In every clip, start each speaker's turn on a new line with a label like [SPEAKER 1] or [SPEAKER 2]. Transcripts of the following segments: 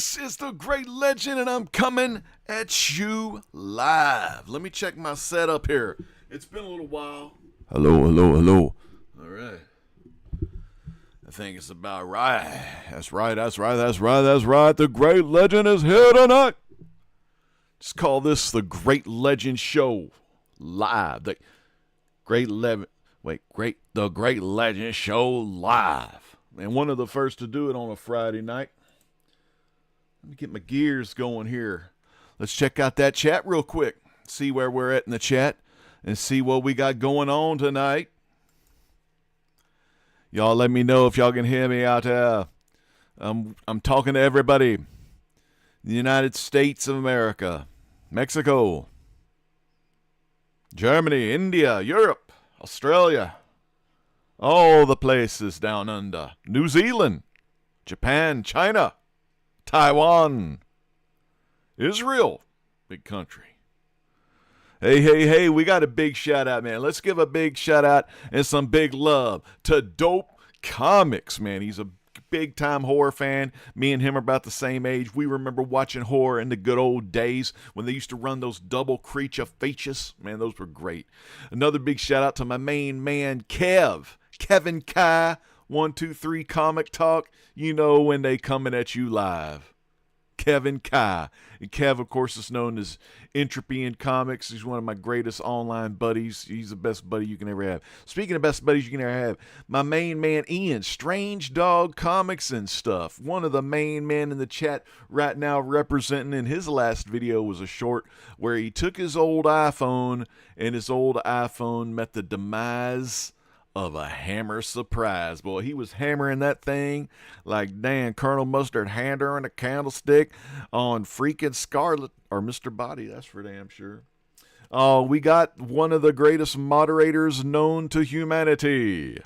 [SPEAKER 1] This is the great legend, and I'm coming at you live. Let me check my setup here. It's been a little while. Hello, hello, hello. All right. I think it's about right. That's right, that's right, that's right, that's right. The great legend is here tonight. Just call this the Great Legend Show live. The Great Legend Show live. And one of the first to do it on a Friday night. Let me get my gears going here. Let's check out that chat real quick. See where we're at in the chat and see what we got going on tonight. Y'all let me know if y'all can hear me out there. I'm talking to everybody. The United States of America, Mexico, Germany, India, Europe, Australia, all the places down under, New Zealand, Japan, China, Taiwan, Israel, big country. Hey, we got a big shout out, man. Let's give a big shout out and some big love to Dope Comics, man. He's a big time horror fan. Me and him are about the same age. We remember watching horror in the good old days when they used to run those double creature features. Man, those were great. Another big shout out to my main man, Kevin Kai, 123 Comic Talk. You know when they coming at you live. Kevin Kai. And Kev, of course, is known as Entropy in Comics. He's one of my greatest online buddies. He's the best buddy you can ever have. Speaking of best buddies you can ever have, my main man, Ian, Strange Dog Comics and Stuff. One of the main men in the chat right now representing. In his last video was a short where he took his old iPhone, and his old iPhone met the demise of a hammer surprise. Boy, he was hammering that thing like Dan Colonel Mustard hander and a candlestick on freaking Scarlet or Mr. Body, that's for damn sure. We got one of the greatest moderators known to humanity,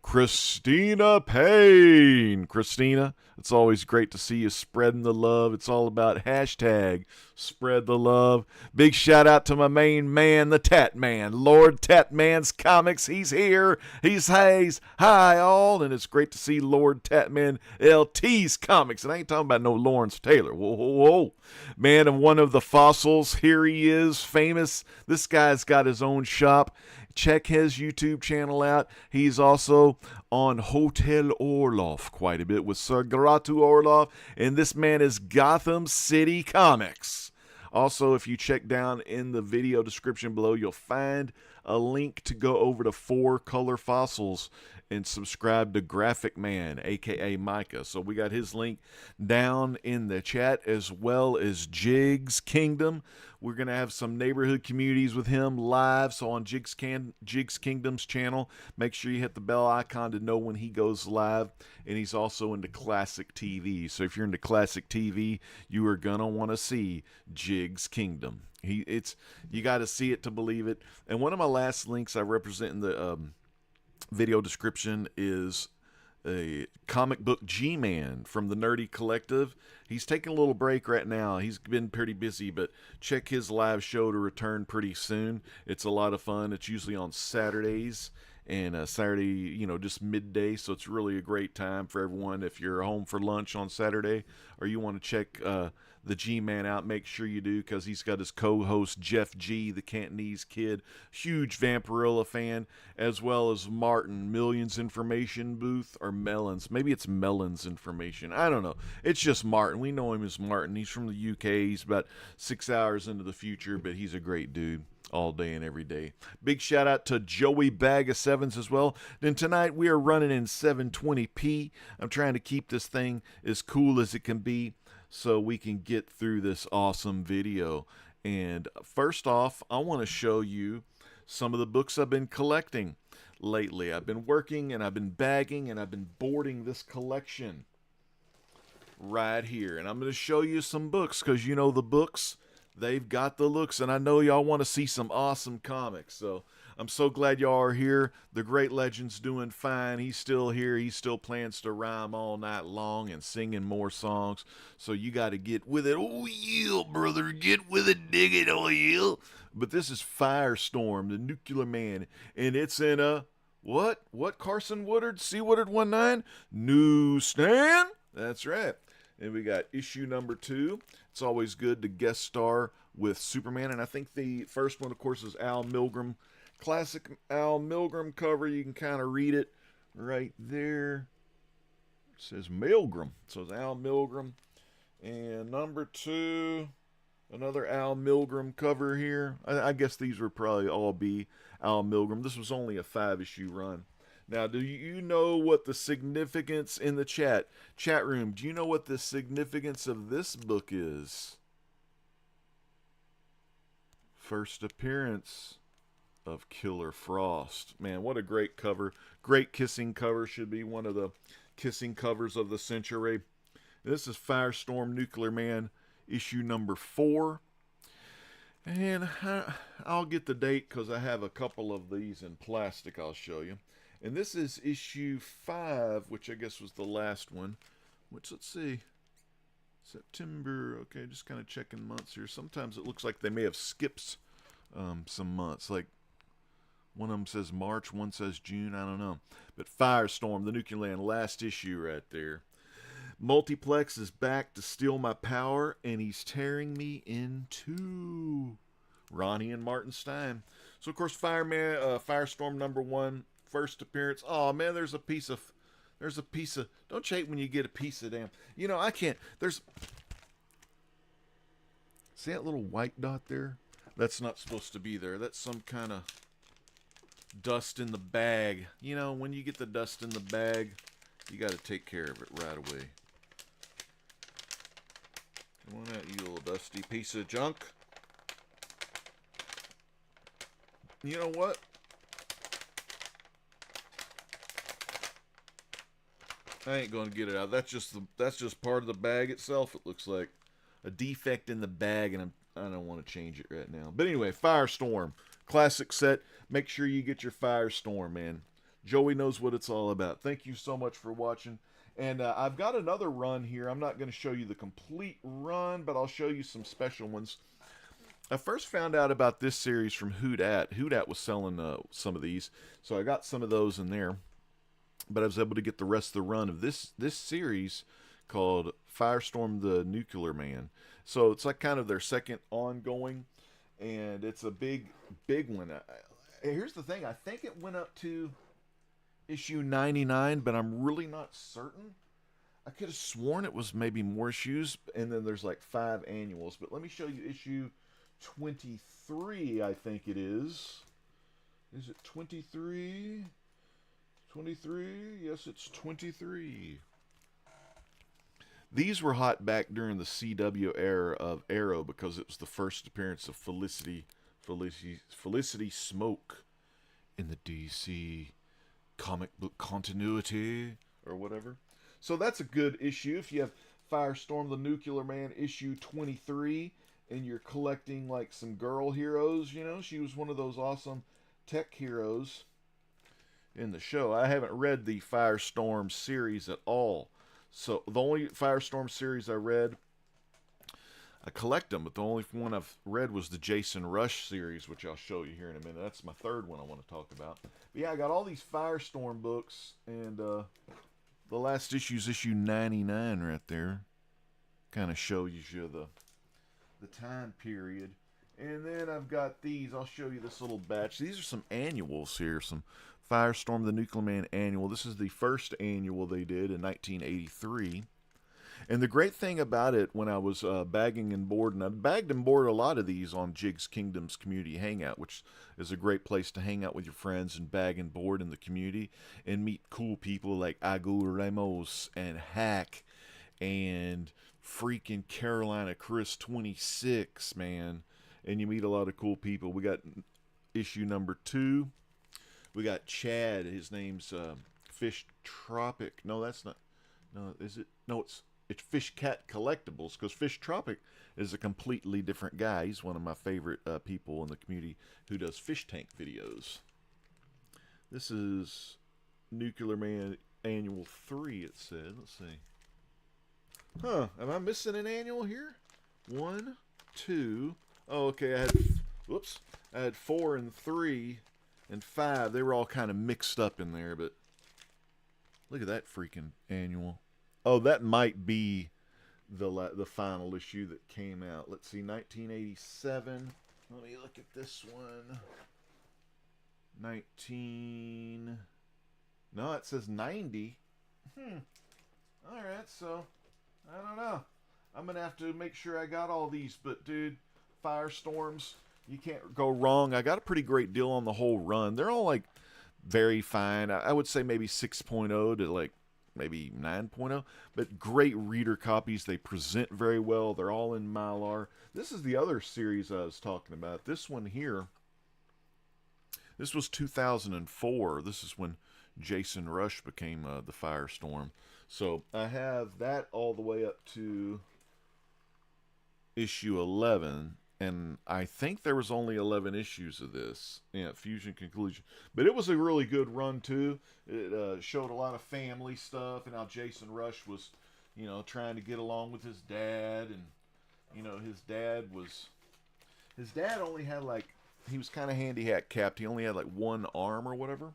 [SPEAKER 1] Christina Payne. Christina, it's always great to see you spreading the love. It's all about hashtag spread the love. Big shout out to my main man, the Tat Man, Lord Tat Man's Comics. He's here. He's hi all, and it's great to see Lord Tat Man LT's Comics. And I ain't talking about no Lawrence Taylor. Whoa. Man, and one of the fossils, here he is, famous. This guy's got his own shop. Check his YouTube channel out. He's also on Hotel Orloff quite a bit with Sir Gratu Orloff, and this man is Gotham City Comics. Also, if you check down in the video description below, you'll find a link to go over to 4Color Fossils and subscribe to Graphic Man, aka Micah. So we got his link down in the chat, as well as Jiggs Kingdom. We're going to have some neighborhood communities with him live. So on Jiggs Kingdom's channel, make sure you hit the bell icon to know when he goes live. And he's also into classic TV. So if you're into classic TV, you are going to want to see Jiggs Kingdom. You got to see it to believe it. And one of my last links I represent in the video description is a comic book G-Man from the Nerdy Collective. He's taking a little break right now. He's been pretty busy, but check his live show to return pretty soon. It's a lot of fun. It's usually on Saturdays, and Saturday, just midday, so it's really a great time for everyone. If you're home for lunch on Saturday or you want to check the G-Man out, make sure you do, because he's got his co-host Jeff G, the Cantonese Kid, huge Vampirilla fan, as well as Martin, Millions Information Booth, or Melons. Maybe it's Melons Information. I don't know. It's just Martin. We know him as Martin. He's from the UK. He's about 6 hours into the future, but he's a great dude all day and every day. Big shout out to Joey Bag of Sevens as well. Then tonight we are running in 720p. I'm trying to keep this thing as cool as it can be so we can get through this awesome video. And first off, I want to show you some of the books I've been collecting lately. I've been working and I've been bagging and I've been boarding this collection right here. And I'm going to show you some books, because the books, they've got the looks, and I know y'all want to see some awesome comics. So I'm so glad y'all are here. The Great Legend's doing fine. He's still here. He still plans to rhyme all night long and singing more songs. So you got to get with it. Oh, yeah, brother. Get with it. Dig it. Oh, yeah. But this is Firestorm, the Nuclear Man. And it's in a, what Carson Woodard? C. Woodard 19? Newsstand? That's right. And we got issue number 2. It's always good to guest star with Superman. And I think the first one, of course, is Al Milgrom. Classic Al Milgrom cover. You can kind of read it right there. It says Milgrom. So it's Al Milgrom. And number 2, another Al Milgrom cover here. I guess these would probably all be Al Milgrom. This was only a 5-issue run. Now, do you know what the significance in the chat room? Do you know what the significance of this book is? First appearance of Killer Frost. Man, what a great cover. Great kissing cover. Should be one of the kissing covers of the century. This is Firestorm Nuclear Man, issue number 4. And I'll get the date because I have a couple of these in plastic I'll show you. And this is issue 5, which I guess was the last one. Which, let's see, September. Okay, just kind of checking months here. Sometimes it looks like they may have skipped some months. Like one of them says March, one says June. I don't know. But Firestorm, the Nuclear Land, last issue right there. Multiplex is back to steal my power, and he's tearing me in two. Ronnie and Martin Stein. So, of course, Firestorm number 1, first appearance. Oh, man, there's a piece of, don't you hate when you get a piece of damn, you know, I can't, see that little white dot there? That's not supposed to be there. That's some kind of dust in the bag. You know, when you get the dust in the bag, you got to take care of it right away. Come on out, you little dusty piece of junk. You know what? I ain't going to get it out. That's just part of the bag itself. It looks like a defect in the bag, and I don't want to change it right now. But anyway, Firestorm, classic set. Make sure you get your Firestorm, man. Joey knows what it's all about. Thank you so much for watching. And I've got another run here. I'm not going to show you the complete run, but I'll show you some special ones. I first found out about this series from Whodat. Whodat was selling some of these, so I got some of those in there. But I was able to get the rest of the run of this series called Firestorm the Nuclear Man. So it's like kind of their second ongoing, and it's a big one. Here's the thing. I think it went up to issue 99, but I'm really not certain. I could have sworn it was maybe more issues, and then there's like 5 annuals. But let me show you issue 23, I think it is. Is it 23? 23? Yes, it's 23. These were hot back during the CW era of Arrow because it was the first appearance of Felicity Smoke in the DC comic book continuity or whatever. So that's a good issue. If you have Firestorm the Nuclear Man issue 23 and you're collecting like some girl heroes, you know, she was one of those awesome tech heroes in the show. I haven't read the Firestorm series at all. So the only Firestorm series I read, I collect them, but the only one I've read was the Jason Rush series, which I'll show you here in a minute. That's my third one I want to talk about. But yeah, I got all these Firestorm books, and the last issue is issue 99 right there. Kind of shows you the time period. And then I've got these. I'll show you this little batch. These are some annuals here. Some Firestorm the Nuclear Man annual. This is the first annual they did in 1983. And the great thing about it, when I was bagging and boarding, I bagged and boarded a lot of these on Jiggs Kingdom's Community Hangout, which is a great place to hang out with your friends and bag and board in the community and meet cool people like Agu Ramos and Hack and freaking Carolina Chris 26, man. And you meet a lot of cool people. We got issue number 2. We got Chad. His name's Fish Tropic. No, that's not. No, is it? No, it's Fish Cat Collectibles, because Fish Tropic is a completely different guy. He's one of my favorite people in the community who does fish tank videos. This is Nuclear Man Annual 3, it said. Let's see. Huh, am I missing an annual here? 1, 2. Oh, okay, I had 4 and 3 and 5. They were all kind of mixed up in there, but look at that freaking annual. Oh, that might be the final issue that came out. Let's see, 1987. Let me look at this one. 19. No, it says 90. All right, so I don't know. I'm gonna have to make sure I got all these. But dude, Firestorms, you can't go wrong. I got a pretty great deal on the whole run. They're all like very fine. I would say maybe 6.0 to like maybe 9.0, but great reader copies. They present very well. They're all in Mylar. This is the other series I was talking about. This one here, this was 2004. This is when Jason Rush became the Firestorm. So I have that all the way up to issue 11, and I think there was only 11 issues of this. Yeah, Fusion Conclusion. But it was a really good run too. It showed a lot of family stuff and how Jason Rush was, you know, trying to get along with his dad, and you know, his dad only had like, he was kind of handicapped. He only had like one arm or whatever.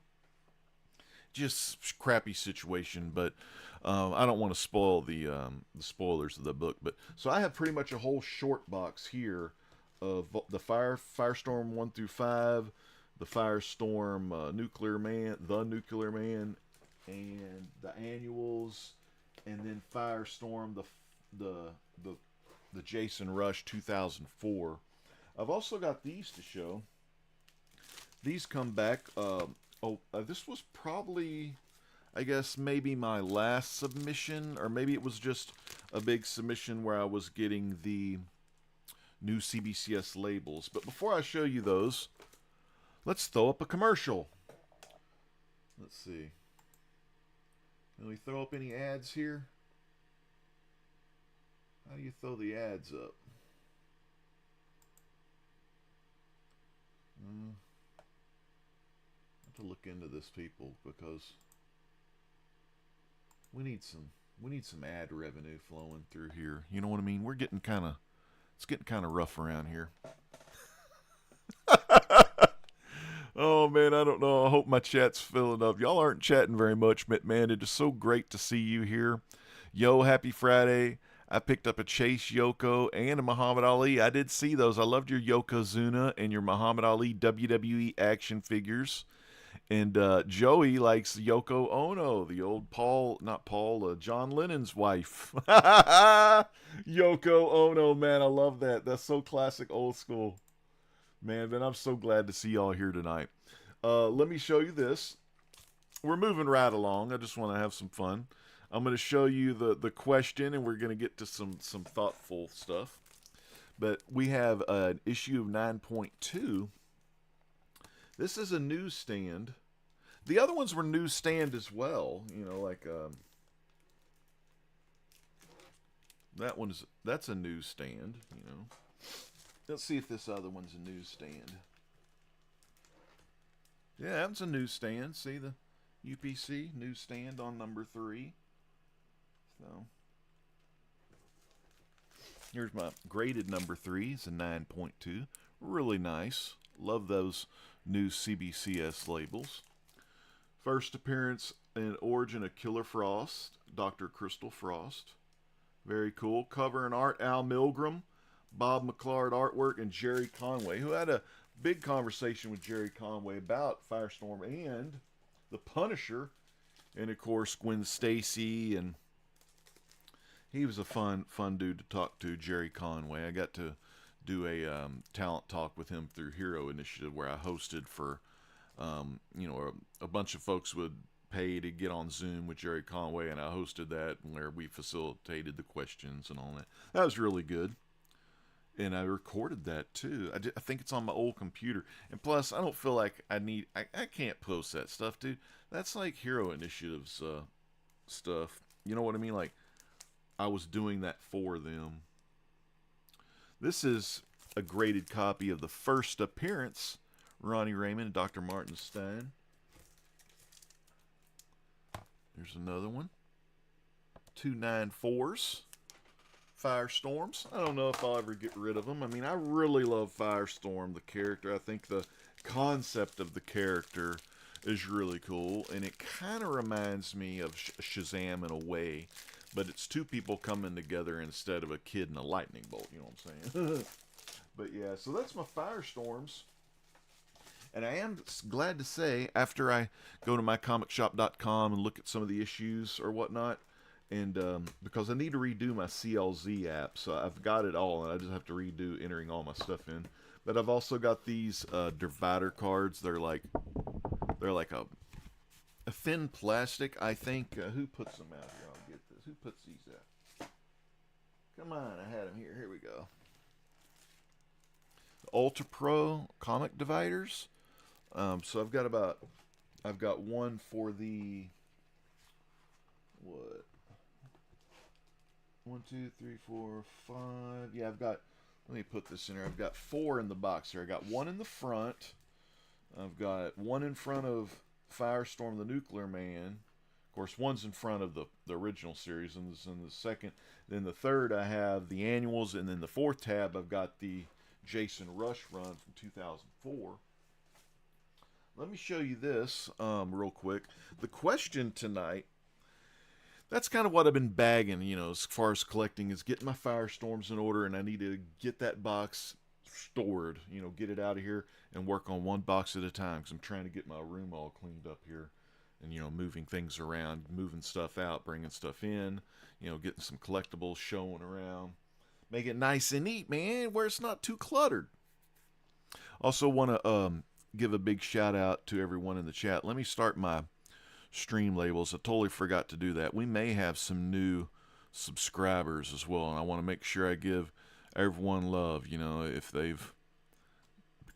[SPEAKER 1] Just crappy situation, but I don't want to spoil the spoilers of the book. But so I have pretty much a whole short box here of the Firestorm 1 through 5, the Firestorm Nuclear Man, and the annuals, and then Firestorm the Jason Rush 2004. I've also got these to show. These come back. This was probably, I guess, maybe my last submission, or maybe it was just a big submission where I was getting the new CBCS labels. But before I show you those, let's throw up a commercial. Let's see. Can we throw up any ads here? How do you throw the ads up? I have to look into this, people, because we need some ad revenue flowing through here. You know what I mean? We're getting kind of, it's getting kind of rough around here. Oh man, I don't know. I hope my chat's filling up. Y'all aren't chatting very much, but man, it is so great to see you here. Yo, happy Friday. I picked up a Chase Yoko and a Muhammad Ali. I did see those. I loved your Yokozuna and your Muhammad Ali WWE action figures. And Joey likes Yoko Ono, the old John Lennon's wife. Yoko Ono, man, I love that. That's so classic, old school. Man, I'm so glad to see y'all here tonight. Let me show you this. We're moving right along. I just want to have some fun. I'm going to show you the question, and we're going to get to some thoughtful stuff. But we have an issue of 9.2. This is a newsstand. The other ones were newsstand as well. You know, like that's a newsstand. You know, let's see if this other one's a newsstand. Yeah, that's a newsstand. See the UPC newsstand on number 3. So here's my graded number 3. It's a 9.2. Really nice. Love those new CBCS labels. First appearance and origin of Killer Frost, Dr. Crystal Frost. Very cool. Cover and art, Al Milgram, Bob McClard artwork, and Jerry Conway, who had a big conversation with Jerry Conway about Firestorm and the Punisher, and of course Gwen Stacy, and he was a fun dude to talk to, Jerry Conway. I got to do a talent talk with him through Hero Initiative, where I hosted for, you know, a bunch of folks would pay to get on Zoom with Jerry Conway, and I hosted that where we facilitated the questions and all that. That was really good. And I recorded that too. I think it's on my old computer. And plus, I don't feel like I can't post that stuff, dude. That's like Hero Initiative's stuff. You know what I mean? Like, I was doing that for them. This is a graded copy of the first appearance, Ronnie Raymond and Dr. Martin Stein. There's another one. 294s. Firestorms. I don't know if I'll ever get rid of them. I mean, I really love Firestorm, the character. I think the concept of the character is really cool, and it kind of reminds me of Shazam in a way. but it's two people coming together instead of a kid and a lightning bolt. You know what I'm saying? But yeah, so that's my Firestorms. And I am glad to say, after I go to mycomicshop.com and look at some of the issues or whatnot, and because I need to redo my CLZ app, so I've got it all, and I just have to redo entering all my stuff in. But I've also got these divider cards. They're like a thin plastic, I think. Who puts them out here? I'll get this. Who puts these out? Come on, I had them here. Here we go. Ultra Pro comic dividers. So I've got one for the, what? 1, 2, 3, 4, 5. Yeah, let me put this in here. I've got 4 in the box here. I got one in the front. I've got one in front of Firestorm the Nuclear Man. Of course, one's in front of the original series, and this in the second. Then the third, I have the annuals, and then the fourth tab, I've got the Jason Rush run from 2004. Let me show you this real quick. The question tonight, that's kind of what I've been bagging, as far as collecting, is getting my Firestorms in order, and I need to get that box stored, get it out of here and work on one box at a time, because I'm trying to get my room all cleaned up here and, moving things around, moving stuff out, bringing stuff in, getting some collectibles showing around. Make it nice and neat, man, where it's not too cluttered. Also want to give a big shout out to everyone in the chat. Let me start my stream labels. I totally forgot to do that. We may have some new subscribers as well, and I want to make sure I give everyone love. If they've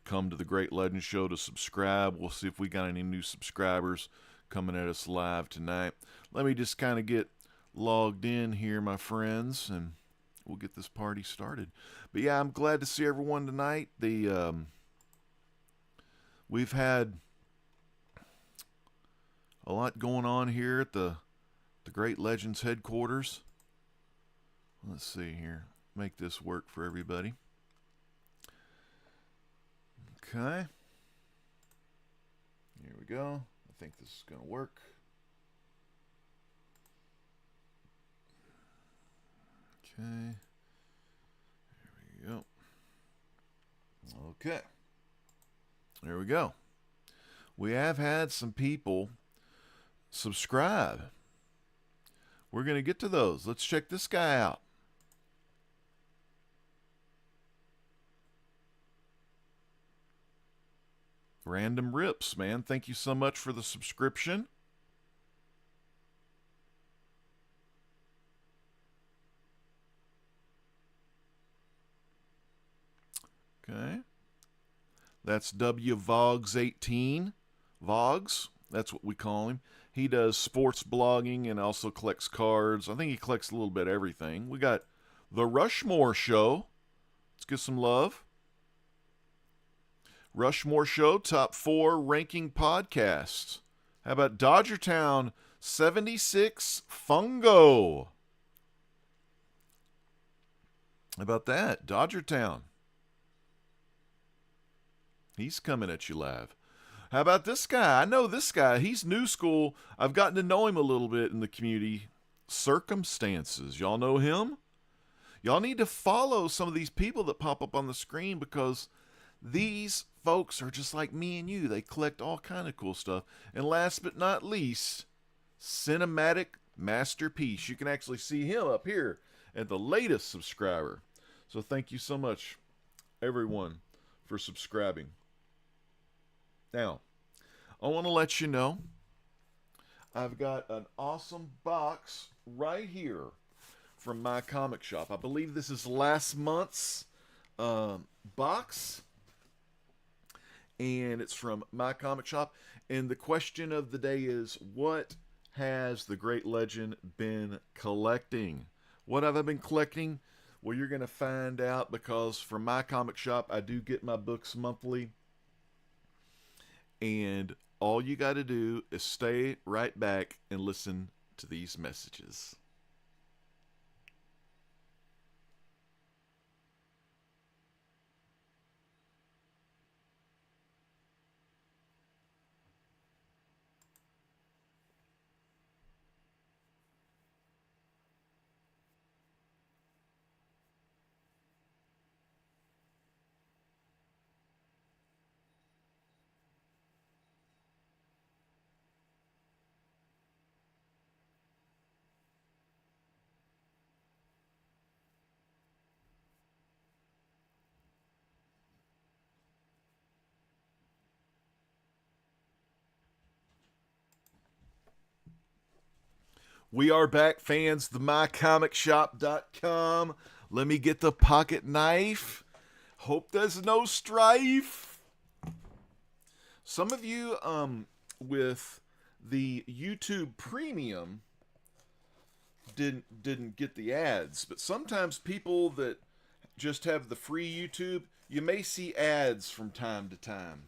[SPEAKER 1] come to the Great Legend Show to subscribe, we'll see if we got any new subscribers coming at us live tonight. Let me just kind of get logged in here, my friends, and we'll get this party started. But yeah, I'm glad to see everyone tonight. We've had a lot going on here at the Great Legends headquarters. Let's see here. Make this work for everybody. Okay. Here we go. I think this is going to work. Okay. There we go. Okay. There we go. We have had some people subscribe. We're going to get to those. Let's check this guy out. Random Rips, man. Thank you so much for the subscription. Okay. That's W Vogs 18. Vogs, that's what we call him. He does sports blogging and also collects cards. I think he collects a little bit of everything. We got The Rushmore Show. Let's give some love. Rushmore Show, top 4 ranking podcasts. How about Dodgertown 76 Fungo? How about that? Dodgertown. He's coming at you live. How about this guy? I know this guy. He's new school. I've gotten to know him a little bit in the community. Circumstances. Y'all know him? Y'all need to follow some of these people that pop up on the screen, because these folks are just like me and you. They collect all kind of cool stuff. And last but not least, Cinematic Masterpiece. You can actually see him up here at the latest subscriber. So thank you so much, everyone, for subscribing. Now, I want to let you know I've got an awesome box right here from my comic shop. I believe this is last month's box, and it's from my comic shop. And the question of the day is, what has the Great Legend been collecting? What have I been collecting? Well, you're going to find out, because from my comic shop, I do get my books monthly. And all you got to do is stay right back and listen to these messages. We are back, fans. The mycomicshop.com. Let me get the pocket knife. Hope there's no strife. Some of you with the YouTube Premium didn't get the ads, but sometimes people that just have the free YouTube, you may see ads from time to time.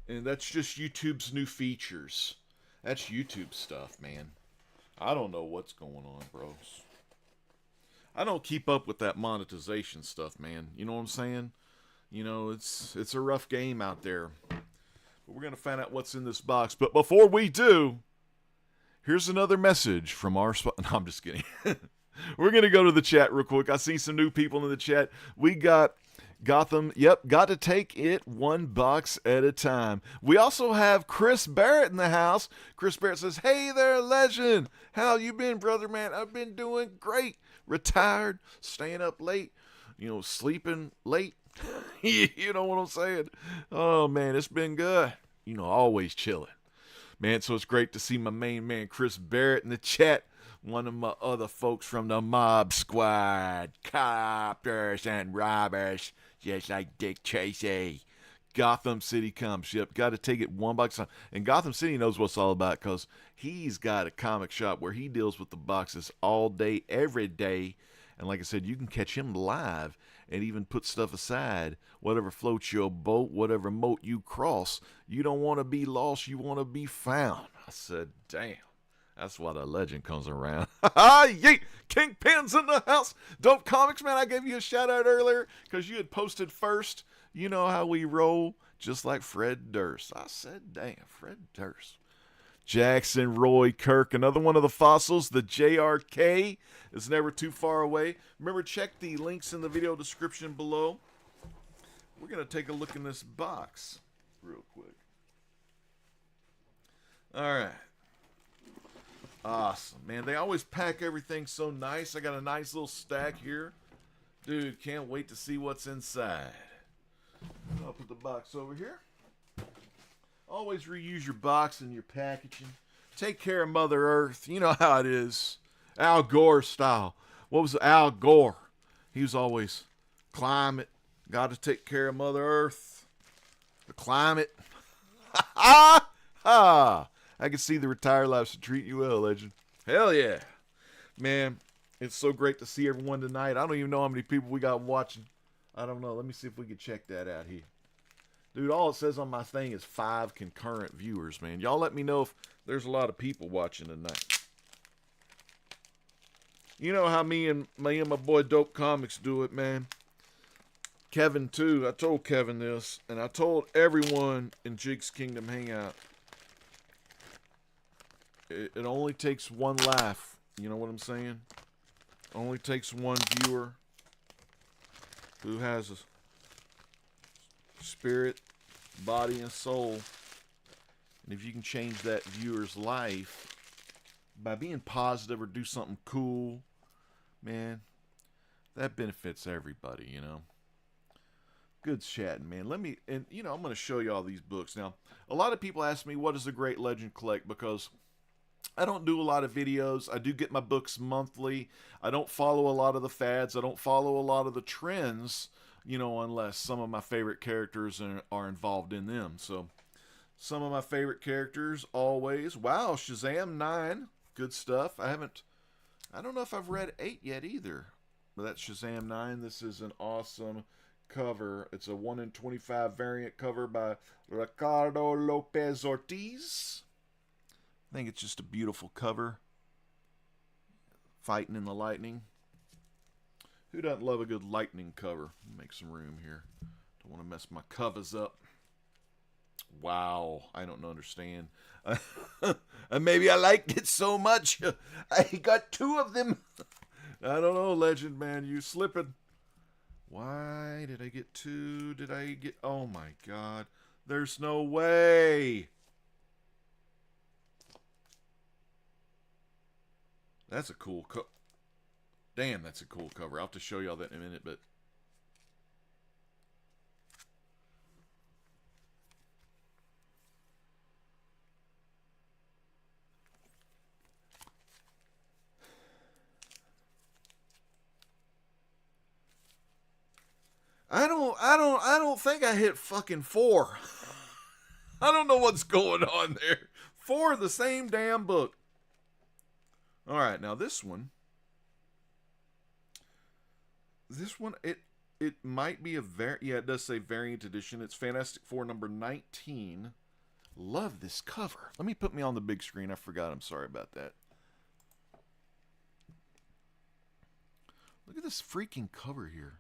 [SPEAKER 1] And that's just YouTube's new features. That's YouTube stuff, man. I don't know what's going on, bros. I don't keep up with that monetization stuff, man. You know what I'm saying? You know, it's a rough game out there. But we're going to find out what's in this box. But before we do, here's another message from our spot. No, I'm just kidding. We're going to go to the chat real quick. I see some new people in the chat. We got Gotham. Yep, got to take it one box at a time. We also have Chris Barrett in the house. Chris Barrett says, hey there, legend. How you been, brother, man? I've been doing great. Retired, staying up late, you know, sleeping late. You know what I'm saying? Oh, man, it's been good. You know, always chilling. Man, so it's great to see my main man, Chris Barrett, in the chat. One of my other folks from the Mob Squad, coppers and robbers, just like Dick Tracy. Gotham City comes. Yep, got to take it one box. And Gotham City knows what it's all about because he's got a comic shop where he deals with the boxes all day, every day. And like I said, you can catch him live and even put stuff aside. Whatever floats your boat, whatever moat you cross, you don't want to be lost, you want to be found. I said, damn. That's why the legend comes around. Yeet! Kingpin's in the house. Dope Comics, man. I gave you a shout out earlier because you had posted first. You know how we roll, just like Fred Durst. I said, damn, Fred Durst. Jackson Roy Kirk, another one of the fossils. The JRK is never too far away. Remember, check the links in the video description below. We're going to take a look in this box real quick. All right. Awesome, man. They always pack everything so nice. I got a nice little stack here. Dude, can't wait to see what's inside. I'll put the box over here. Always reuse your box and your packaging. Take care of Mother Earth. You know how it is. Al Gore style. What was Al Gore? He was always climate. Got to take care of Mother Earth. The climate. Ha ha! I can see the retired lives to treat you well, legend. Hell yeah. Man, it's so great to see everyone tonight. I don't even know how many people we got watching. I don't know. Let me see if we can check that out here. Dude, all it says on my thing is 5 concurrent viewers, man. Y'all let me know if there's a lot of people watching tonight. You know how me and my boy Dope Comics do it, man. Kevin, too. I told Kevin this, and I told everyone in Jiggs Kingdom Hangout. It only takes one laugh. You know what I'm saying? Only takes one viewer who has a spirit, body, and soul. And if you can change that viewer's life by being positive or do something cool, man, that benefits everybody, you know. Good chatting, man. I'm going to show you all these books. Now, a lot of people ask me, what does a great legend collect? Because I don't do a lot of videos. I do get my books monthly. I don't follow a lot of the fads. I don't follow a lot of the trends, you know, unless some of my favorite characters are involved in them. So, some of my favorite characters always. Wow, Shazam 9. Good stuff. I don't know if I've read 8 yet either. But that's Shazam 9. This is an awesome cover. It's a 1 in 25 variant cover by Ricardo Lopez Ortiz. I think it's just a beautiful cover. Fighting in the lightning. Who doesn't love a good lightning cover? Make some room here. Don't want to mess my covers up. Wow. I don't understand. Maybe I liked it so much. I got 2 of them. I don't know, legend, man. You slipping. Why did I get 2? Oh my God. There's no way. That's a cool Damn, that's a cool cover. I'll have to show y'all that in a minute, but don't think I hit fucking 4. I don't know what's going on there. 4 of the same damn book. All right, now this one, it might be it does say variant edition. It's Fantastic Four number 19. Love this cover. Let me put me on the big screen. I forgot. I'm sorry about that. Look at this freaking cover here.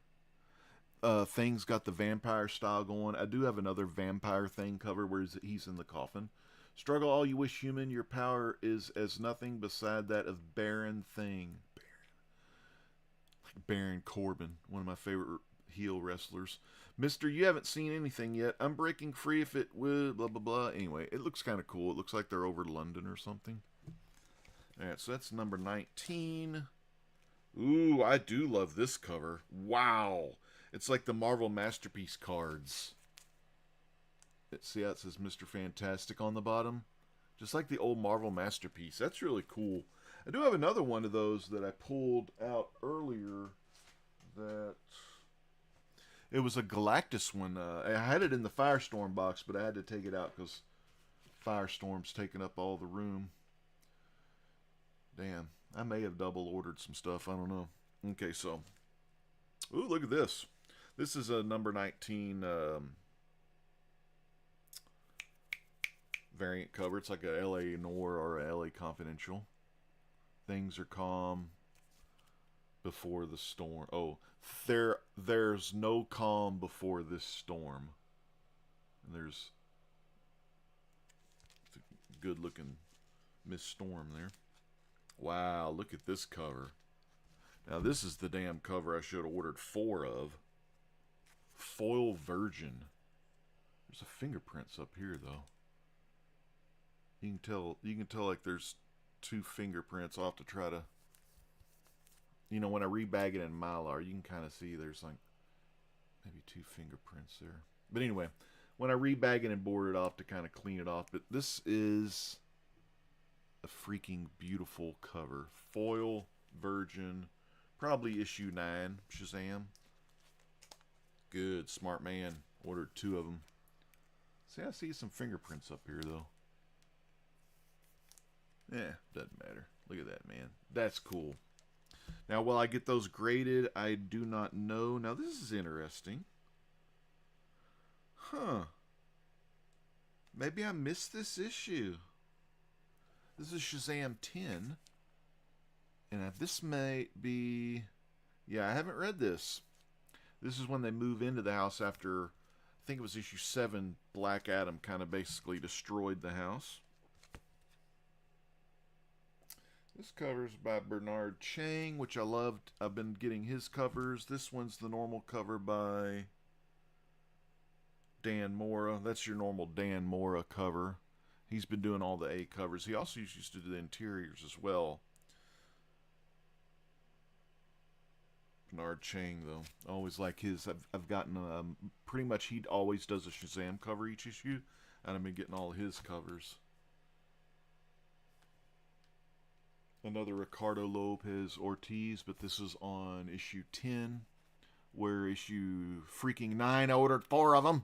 [SPEAKER 1] Thing's got the vampire style going. I do have another vampire thing cover where he's in the coffin. Struggle all you wish, human. Your power is as nothing beside that of Baron Thing. Like Baron Corbin, one of my favorite heel wrestlers. Mister, you haven't seen anything yet. I'm breaking free if it would, blah, blah, blah. Anyway, it looks kind of cool. It looks like they're over London or something. Alright, so that's number 19. Ooh, I do love this cover. Wow. It's like the Marvel Masterpiece cards. See how it says Mr. Fantastic on the bottom? Just like the old Marvel Masterpiece. That's really cool. I do have another one of those that I pulled out earlier that... It was a Galactus one. I had it in the Firestorm box, but I had to take it out because Firestorm's taking up all the room. Damn. I may have double ordered some stuff. I don't know. Okay, so... Ooh, look at this. This is a number 19 variant cover. It's like a LA Noir or a LA Confidential. Things are calm before the storm. Oh, there's no calm before this storm. And there's a good looking Miss Storm there. Wow, look at this cover. Now this is the damn cover I should have ordered 4 of. Foil Virgin. There's a fingerprints up here though. You can tell like there's 2 fingerprints. I'll have to try to, you know, when I rebag it in Mylar, you can kind of see there's like maybe 2 fingerprints there. But anyway, when I rebag it and board it off to kind of clean it off, but this is a freaking beautiful cover. Foil Virgin, probably issue 9, Shazam. Good, smart man. Ordered 2 of them. See, I see some fingerprints up here though. Yeah, doesn't matter. Look at that, man. That's cool. Now, will I get those graded? I do not know. Now, this is interesting. Huh. Maybe I missed this issue. This is Shazam 10. And this may be... Yeah, I haven't read this. This is when they move into the house after... I think it was issue 7. Black Adam kind of basically destroyed the house. This cover's by Bernard Chang, which I loved. I've been getting his covers. This one's the normal cover by Dan Mora. That's your normal Dan Mora cover. He's been doing all the A covers. He also used to do the interiors as well. Bernard Chang, though. I always like his. I've gotten pretty much he always does a Shazam cover each issue, and I've been getting all his covers. Another Ricardo Lopez Ortiz, but this is on issue 10, where issue freaking 9, I ordered 4 of them.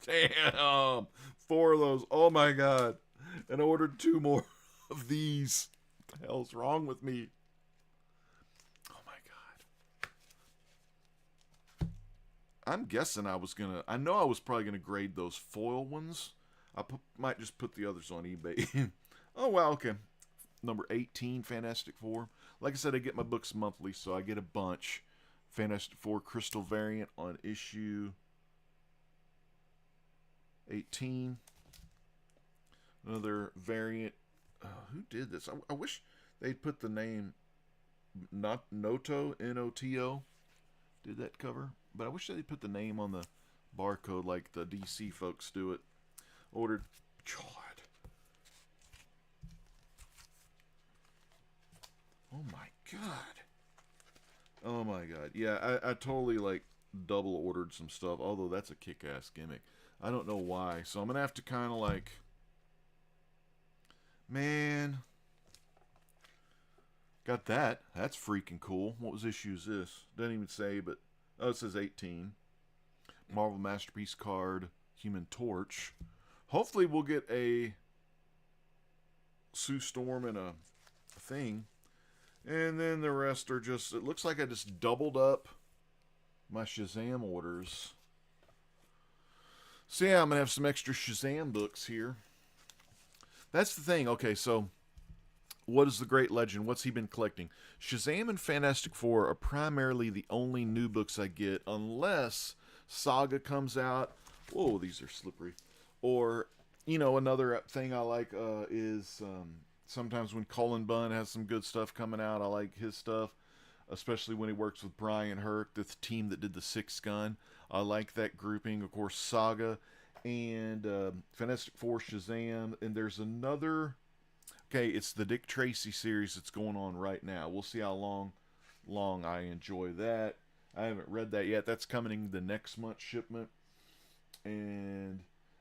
[SPEAKER 1] Damn! 4 of those. Oh my god. And I ordered 2 more of these. What the hell's wrong with me? Oh my god. I'm guessing I know I was probably gonna grade those foil ones. Might just put the others on eBay. Oh wow, okay. Number 18, Fantastic Four. Like I said, I get my books monthly, so I get a bunch. Fantastic Four Crystal variant on issue 18. Another variant. Who did this? I wish they'd put the name, not Noto, N-O-T-O, did that cover. But I wish they'd put the name on the barcode like the DC folks do it. Ordered. God. Oh my god. Oh my god. Yeah, I totally like double ordered some stuff, although that's a kick-ass gimmick. I don't know why. So I'm going to have to kind of like... Man. Got that. That's freaking cool. What was issue is this? Doesn't even say, but... Oh, it says 18. Marvel Masterpiece card, Human Torch. Hopefully we'll get a Sue Storm and a thing. And then the rest are just, it looks like I just doubled up my Shazam orders. So yeah, I'm going to have some extra Shazam books here. That's the thing. Okay, so what is the Great Legend? What's he been collecting? Shazam and Fantastic Four are primarily the only new books I get, unless Saga comes out. Whoa, these are slippery. Or, you know, another thing I like is sometimes when Cullen Bunn has some good stuff coming out, I like his stuff, especially when he works with Brian Herc, the team that did the Six Gun. I like that grouping. Of course, Saga and Fantastic Four, Shazam, and there's another. Okay, it's the Dick Tracy series that's going on right now. We'll see how long I enjoy that. I haven't read that yet. That's coming the next month's shipment. And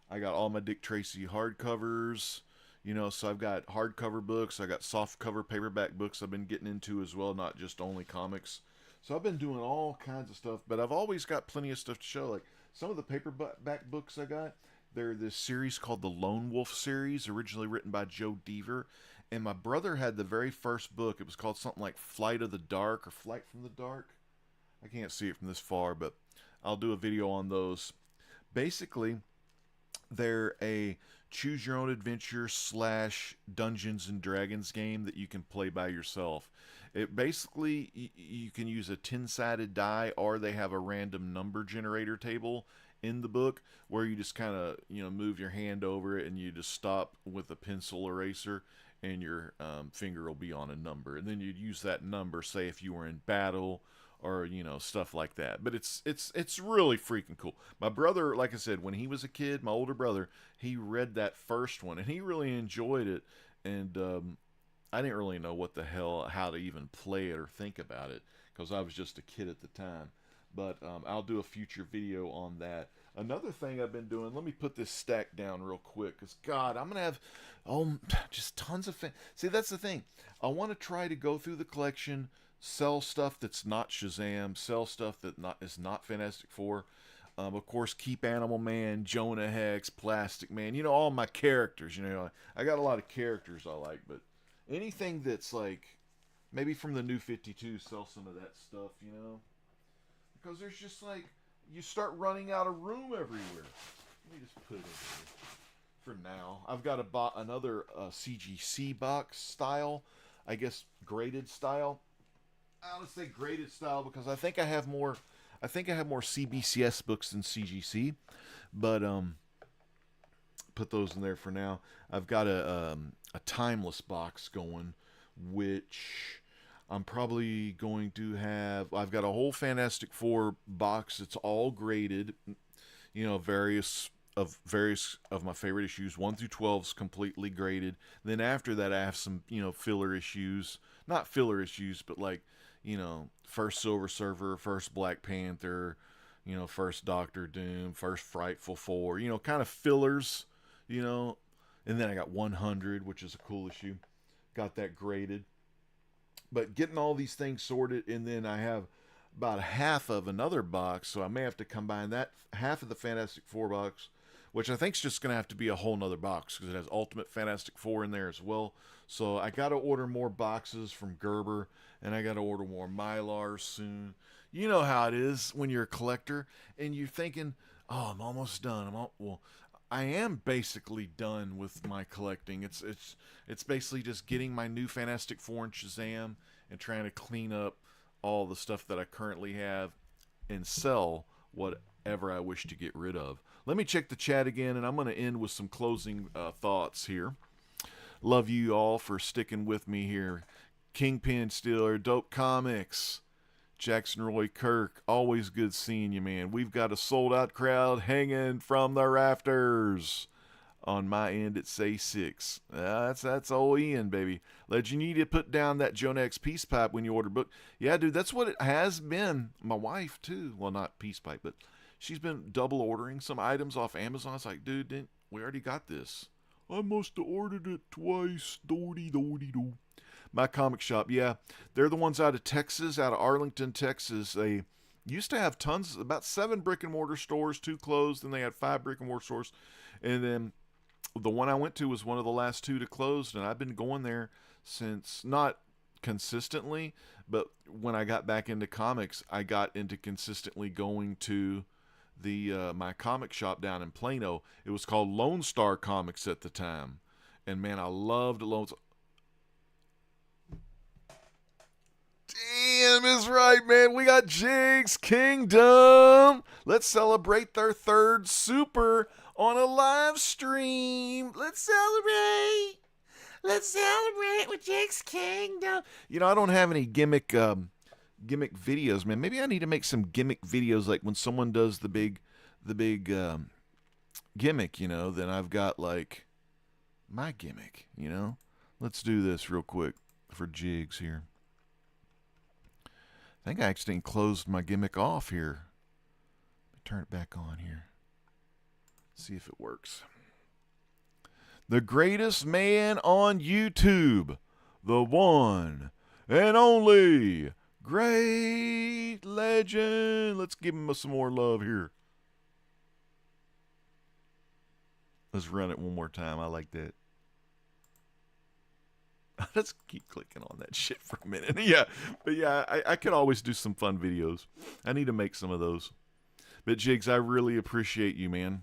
[SPEAKER 1] I got all my Dick Tracy hardcovers. You know, so I've got hardcover books. I got softcover paperback books I've been getting into as well, not just only comics. So I've been doing all kinds of stuff, but I've always got plenty of stuff to show. Like some of the paperback books I got, they're this series called the Lone Wolf series, originally written by Joe Deaver. And my brother had the very first book. It was called something like Flight of the Dark or Flight from the Dark. I can't see it from this far, but I'll do a video on those. Basically, they're a choose your own adventure / Dungeons and Dragons game that you can play by yourself. It basically, you can use a 10-sided die, or they have a random number generator table in the book where you just kind of, you know, move your hand over it and you just stop with a pencil eraser and your finger will be on a number, and then you'd use that number, say if you were in battle or, you know, stuff like that. But it's really freaking cool. My brother, like I said, when he was a kid, my older brother, he read that first one and he really enjoyed it. And I didn't really know what the hell, how to even play it or think about it, because I was just a kid at the time. But I'll do a future video on that. Another thing I've been doing, let me put this stack down real quick, because, God, I'm going to have just tons of... See, that's the thing. I want to try to go through the collection, sell stuff that's not Shazam, sell stuff that is not Fantastic Four. Of course, keep Animal Man, Jonah Hex, Plastic Man, you know, all my characters. You know, I got a lot of characters I like, but anything that's like, maybe from the New 52, sell some of that stuff, you know? Because there's just like, you start running out of room everywhere. Let me just put it over here for now. I've got another CGC box style, I guess graded style. I'll say graded style because I think I have more CBCS books than CGC, but put those in there for now. I've got a timeless box going, which I'm probably going to have. I've got a whole Fantastic Four box. It's all graded, you know, various of my favorite issues. 1 through 12 is completely graded. Then after that, I have some, you know, filler issues. Not filler issues, but like, you know, first Silver Surfer, first Black Panther, you know, first Doctor Doom, first Frightful Four, you know, kind of fillers, you know. And then I got 100, which is a cool issue. Got that graded. But getting all these things sorted, and then I have about half of another box, so I may have to combine that half of the Fantastic Four box, which I think is just going to have to be a whole nother box because it has Ultimate Fantastic Four in there as well. So I got to order more boxes from Gerber, and I got to order more Mylars soon. You know how it is when you're a collector and you're thinking, "Oh, I'm almost done." Well, I am basically done with my collecting. It's basically just getting my new Fantastic Four and Shazam and trying to clean up all the stuff that I currently have and sell whatever I wish to get rid of. Let me check the chat again, and I'm going to end with some closing thoughts here. Love you all for sticking with me here. Kingpin Stealer, Dope Comics, Jackson Roy Kirk, always good seeing you, man. We've got a sold-out crowd hanging from the rafters. On my end, it's A6. That's old Ian, baby. You need to put down that Jonah X Peace Pipe when you order book. Yeah, dude, that's what it has been. My wife, too. Well, not Peace Pipe, but she's been double ordering some items off Amazon. It's like, dude, we already got this. I must have ordered it twice. My comic shop, yeah. They're the ones out of Texas, out of Arlington, Texas. Used to have tons, about 7 brick and mortar stores, 2 closed, and they had 5 brick and mortar stores. And then the one I went to was one of the last 2 to close, and I've been going there since, not consistently, but when I got back into comics, I got into consistently going to the my comic shop down in Plano. It was called Lone Star Comics at the time, and man, I loved Lone Star. Damn is right, man. We got Jiggs Kingdom. Let's celebrate their 3rd super on a live stream. Let's celebrate. Let's celebrate with Jiggs Kingdom. You know, I don't have any gimmick videos, man. Maybe I need to make some gimmick videos, like when someone does the big gimmick, you know, then I've got like my gimmick, you know. Let's do this real quick for Jiggs here. I think I accidentally closed my gimmick off here. Let me turn it back on here. See if it works. The greatest man on YouTube, the one and only great legend. Let's give him some more love here. Let's run it one more time. I like that. Let's keep clicking on that shit for a minute. Yeah, but yeah, I could always do some fun videos. I need to make some of those. But Jiggs, I really appreciate you, man.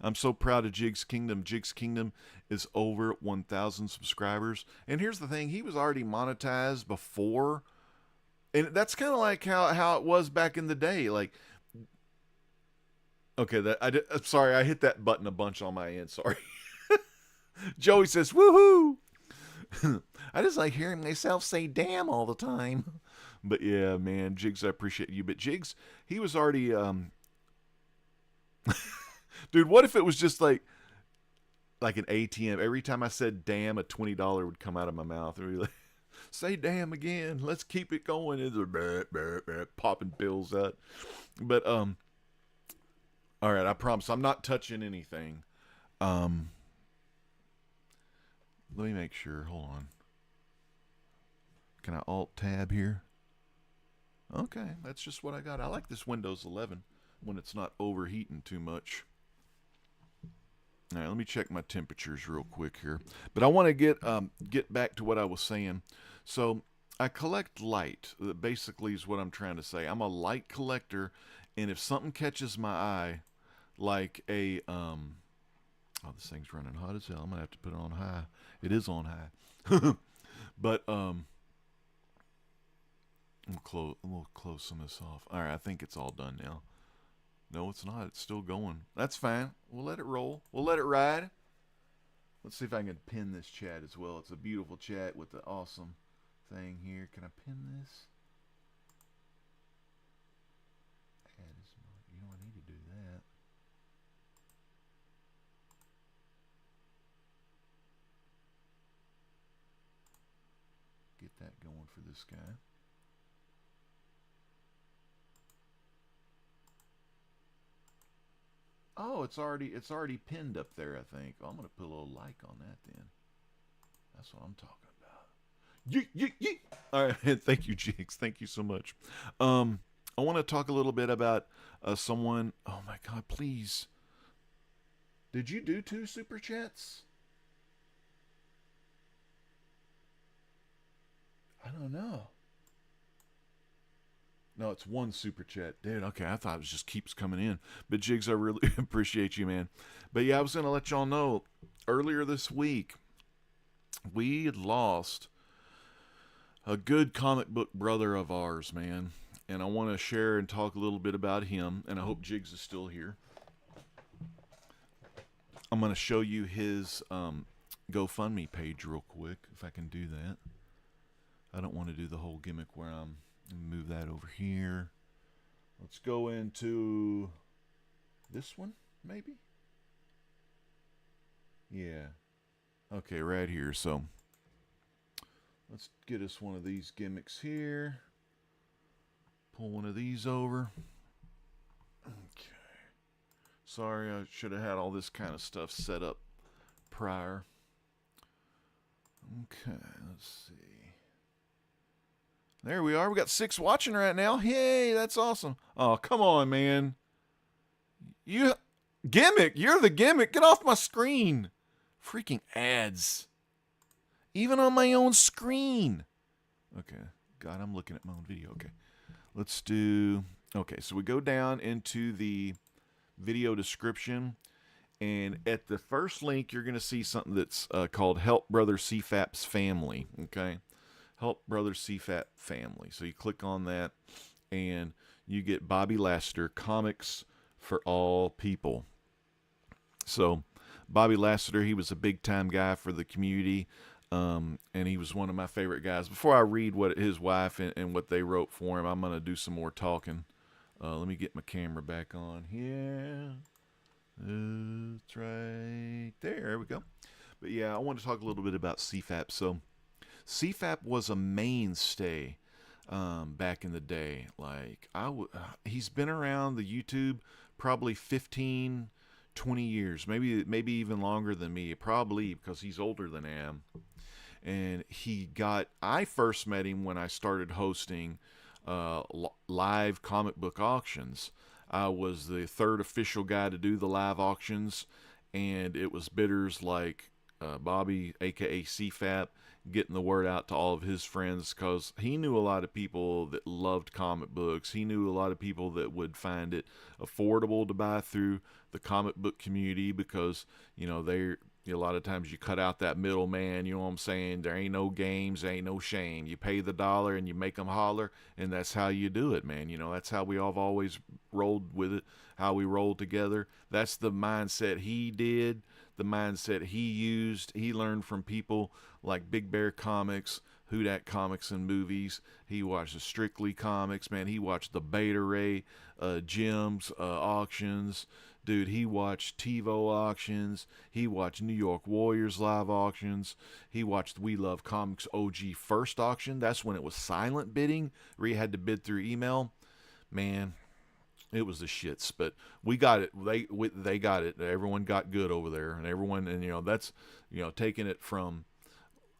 [SPEAKER 1] I'm so proud of Jiggs Kingdom. Jiggs Kingdom is over 1,000 subscribers. And here's the thing, he was already monetized before. And that's kind of like how it was back in the day. Like, okay, I'm sorry, I hit that button a bunch on my end. Sorry. Joey says, woohoo! I just like hearing myself say damn all the time. But yeah, man, Jiggs, I appreciate you. But Jiggs, he was already dude, what if it was just like an ATM? Every time I said damn, a $20 would come out of my mouth. And we'd be like, say damn again. Let's keep it going. It's popping bills out. But all right, I promise I'm not touching anything. Let me make sure. Hold on. Can I Alt Tab here? Okay, that's just what I got. I like this Windows 11 when it's not overheating too much. All right, let me check my temperatures real quick here. But I want to get back to what I was saying. So I collect light. That basically is what I'm trying to say. I'm a light collector, and if something catches my eye, like a oh, this thing's running hot as hell. I'm gonna have to put it on high. It is on high. But we'll close some of this off. All right, I think it's all done now. No, it's not. It's still going. That's fine. We'll let it roll. We'll let it ride. Let's see if I can pin this chat as well. It's a beautiful chat with the awesome thing here. Can I pin this? You know, I need to do that. Get that going for this guy. Oh, it's already pinned up there, I think. Oh, I'm gonna put a little like on that then. That's what I'm talking about. Yeet. All right, thank you, Jiggs. Thank you so much. I want to talk a little bit about someone. Oh my God, please. Did you do 2 super chats? I don't know. No, it's 1 super chat. Dude, okay, I thought it just keeps coming in. But Jiggs, I really appreciate you, man. But yeah, I was going to let y'all know, earlier this week, we had lost a good comic book brother of ours, man. And I want to share and talk a little bit about him. And I hope Jiggs is still here. I'm going to show you his GoFundMe page real quick, if I can do that. I don't want to do the whole gimmick where I'm... Move that over here. Let's go into this one, maybe? Yeah. Okay, right here. So let's get us one of these gimmicks here. Pull one of these over. Okay. Sorry, I should have had all this kind of stuff set up prior. Okay, let's see. There we are. We got 6 watching right now. Yay, that's awesome. Oh, come on, man. You gimmick. You're the gimmick. Get off my screen. Freaking ads. Even on my own screen. Okay. God, I'm looking at my own video. Okay. Let's do. Okay, so we go down into the video description. And at the first link, you're going to see something that's called Help Brother CFAP's Family. Okay. Help Brother CFAP Family. So you click on that, and you get Bobby Lassiter, Comics for All People. So Bobby Lassiter, he was a big-time guy for the community, and he was one of my favorite guys. Before I read what his wife and what they wrote for him, I'm going to do some more talking. Let me get my camera back on here. It's right there. There we go. But yeah, I want to talk a little bit about CFAP. So CFAP was a mainstay back in the day. Like he's been around the YouTube probably 15, 20 years, maybe even longer than me. Probably because he's older than I am. And I first met him when I started hosting live comic book auctions. I was the third official guy to do the live auctions, and it was bidders like Bobby, aka CFAP, getting the word out to all of his friends, because he knew a lot of people that loved comic books. He knew a lot of people that would find it affordable to buy through the comic book community, because a lot of times you cut out that middleman, you know what I'm saying? There ain't no games, there ain't no shame. You pay the dollar and you make them holler, and that's how you do it, man. That's how we all have always rolled with it, how we rolled together. That's the mindset he did, the mindset he used. He learned from people like Big Bear Comics, Hudak Comics and Movies. He watched the Strictly Comics, man. He watched the Beta Ray, Jim's auctions. Dude, he watched TiVo auctions. He watched New York Warriors live auctions. He watched We Love Comics OG first auction. That's when it was silent bidding, where you had to bid through email. Man, it was the shits. But we got it. They got it. Everyone got good over there, and everyone. And that's taking it from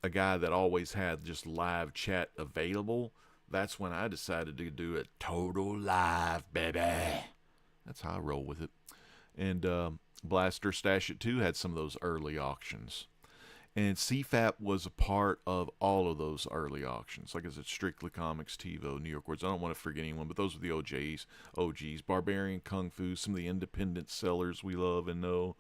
[SPEAKER 1] a guy that always had just live chat available. That's when I decided to do it total live, baby. That's how I roll with it. And Blaster Stash It 2 had some of those early auctions. And CFAP was a part of all of those early auctions. Like I said, Strictly Comics, TiVo, New York Words. I don't want to forget anyone, but those were the OGs. Barbarian Kung Fu, some of the independent sellers we love and know.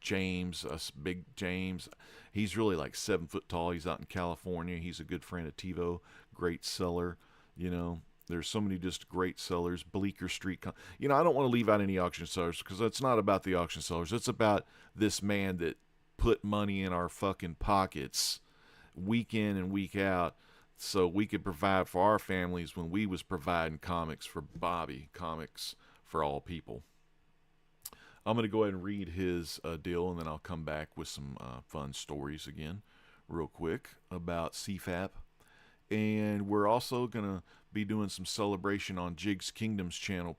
[SPEAKER 1] James, Big James. He's really like 7 foot tall. He's out in California. He's a good friend of TiVo. Great seller, There's so many just great sellers. Bleecker Street. I don't want to leave out any auction sellers, because it's not about the auction sellers. It's about this man that put money in our fucking pockets week in and week out so we could provide for our families when we was providing comics for Bobby, Comics for All People. I'm going to go ahead and read his deal, and then I'll come back with some fun stories again real quick about CFAP. And we're also going to be doing some celebration on Jiggs Kingdom's channel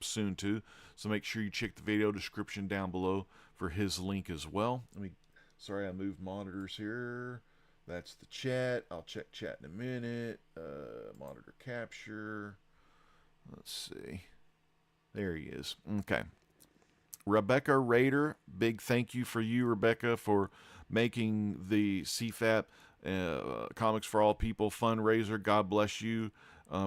[SPEAKER 1] soon too. So make sure you check the video description down below for his link as well. Sorry, I moved monitors here. That's the chat. I'll check chat in a minute. Monitor capture. Let's see. There he is. Okay. Rebecca Rader, big thank you for you, Rebecca, for making the CFAP Comics for All People fundraiser. God bless you